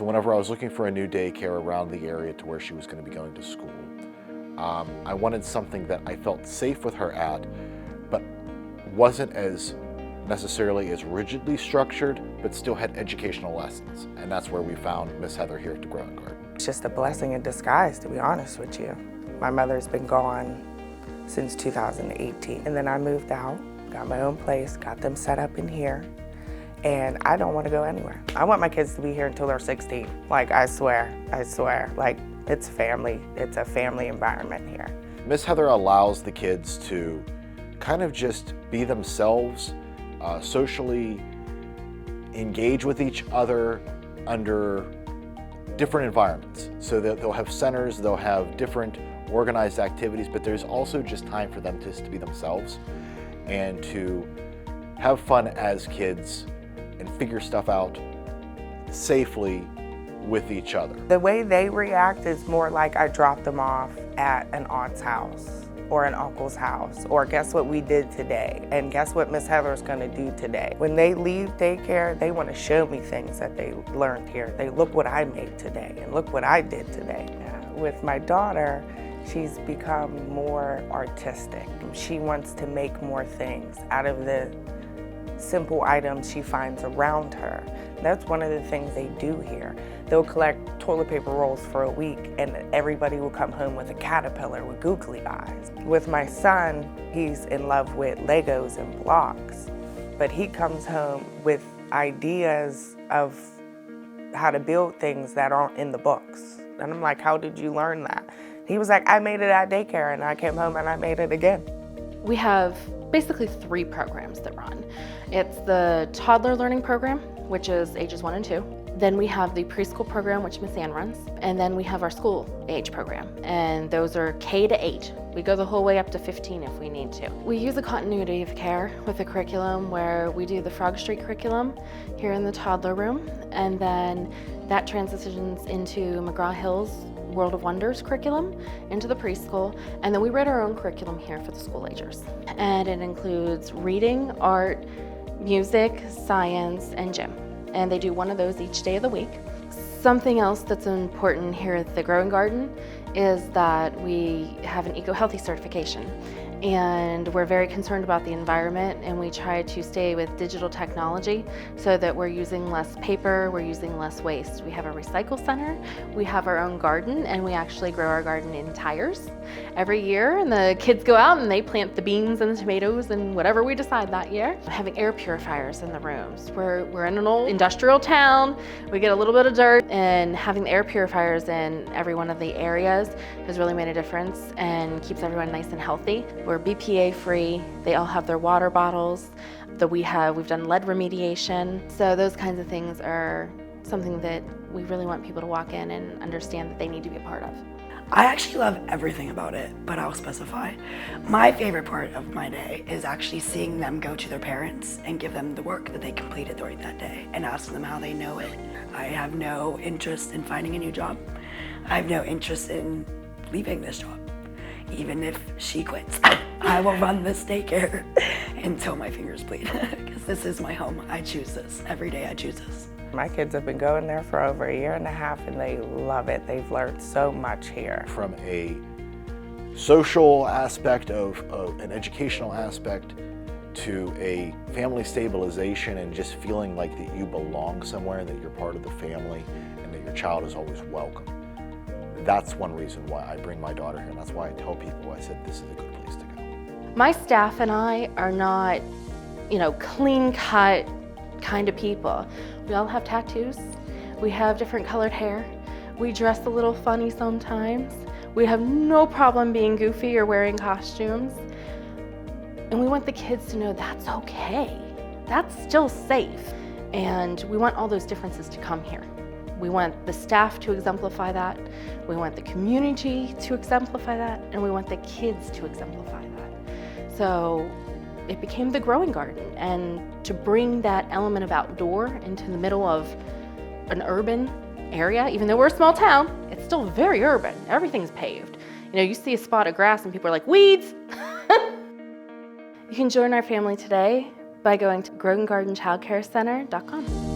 So whenever I was looking for a new daycare around the area to where she was going to be going to school, I wanted something that I felt safe with her at, but wasn't as necessarily as rigidly structured, but still had educational lessons. And that's where we found Miss Heather here at the Growing Garden. It's just a blessing in disguise, to be honest with you. My mother's been gone since 2018. And then I moved out, got my own place, got them set up in here. And I don't want to go anywhere. I want my kids to be here until they're 16. Like, I swear. Like, it's family. It's a family environment here. Miss Heather allows the kids to kind of just be themselves, socially engage with each other under different environments. So they'll have centers, they'll have different organized activities, but there's also just time for them just to be themselves and to have fun as kids and figure stuff out safely with each other. The way they react is more like I dropped them off at an aunt's house or an uncle's house, or guess what we did today, and guess what Miss Heather's gonna do today. When they leave daycare, they wanna show me things that they learned here. They look what I made today, and look what I did today. With my daughter, she's become more artistic. She wants to make more things out of the simple items she finds around her. That's one of the things they do here. They'll collect toilet paper rolls for a week and everybody will come home with a caterpillar with googly eyes. With my son, he's in love with Legos and blocks, but he comes home with ideas of how to build things that aren't in the books. And I'm like, how did you learn that? He was like, I made it at daycare and I came home and I made it again. We have basically 3 programs that run. It's the toddler learning program, which is ages 1 and 2. Then we have the preschool program, which Miss Ann runs. And then we have our school age program. And those are K to 8. We go the whole way up to 15 if we need to. We use a continuity of care with the curriculum where we do the Frog Street curriculum here in the toddler room. And then that transitions into McGraw-Hill's World of Wonders curriculum into the preschool, and then we write our own curriculum here for the school agers. And it includes reading, art, music, science, and gym. And they do one of those each day of the week. Something else that's important here at the Growing Garden is that we have an eco-healthy certification. And we're very concerned about the environment, and we try to stay with digital technology so that we're using less paper, we're using less waste. We have a recycle center, we have our own garden, and we actually grow our garden in tires every year, and the kids go out and they plant the beans and the tomatoes and whatever we decide that year. Having air purifiers in the rooms. We're in an old industrial town, we get a little bit of dirt, and having the air purifiers in every one of the areas has really made a difference and keeps everyone nice and healthy. We're BPA free. They all have their water bottles. We've done lead remediation. So those kinds of things are something that we really want people to walk in and understand that they need to be a part of. I actually love everything about it, but I'll specify. My favorite part of my day is actually seeing them go to their parents and give them the work that they completed during that day and ask them how they know it. I have no interest in finding a new job. I have no interest in leaving this job. Even if she quits, I will run this daycare until my fingers bleed, because this is my home. I choose this. Every day I choose this. My kids have been going there for over 1.5 years and they love it. They've learned so much here. From a social aspect of an educational aspect to a family stabilization and just feeling like that you belong somewhere, that you're part of the family, and that your child is always welcome. That's one reason why I bring my daughter here, and that's why I tell people, I said, this is a good place to go. My staff and I are not, clean-cut kind of people. We all have tattoos. We have different colored hair. We dress a little funny sometimes. We have no problem being goofy or wearing costumes. And we want the kids to know that's okay. That's still safe. And we want all those differences to come here. We want the staff to exemplify that, we want the community to exemplify that, and we want the kids to exemplify that. So it became the Growing Garden, and to bring that element of outdoor into the middle of an urban area, even though we're a small town, it's still very urban. Everything's paved. You see a spot of grass and people are like, weeds! You can join our family today by going to growinggardenchildcarecenter.com.